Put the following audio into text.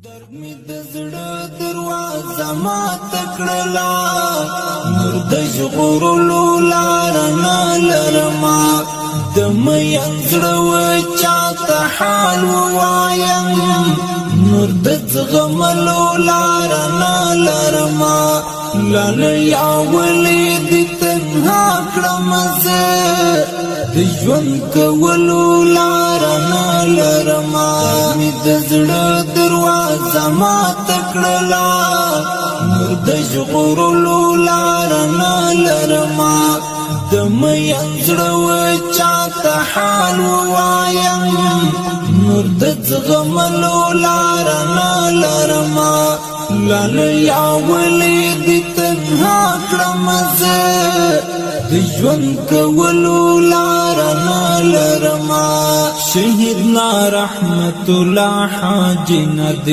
درد می د زړه دروازه ماته کړله، نور د ژغورلو لار نه لرمه، د مین زړه چاته حال ووایم، نور د زغملو لار نه لرمه، لالیه ولې دې تنها کړمه زه، د ژوند کولو لار نه لرمه، مې د زړه دروازه ماته کړله، نور د ژغورلو لار نه لرمه، د مین زړه چاته حال ووایم، نور د زغملو لار نه لرمه، لالیه ولې دې تنها کړمه زه، د ژوند کولو لار نه لرمه. شهیدنا رحمت الله حاجی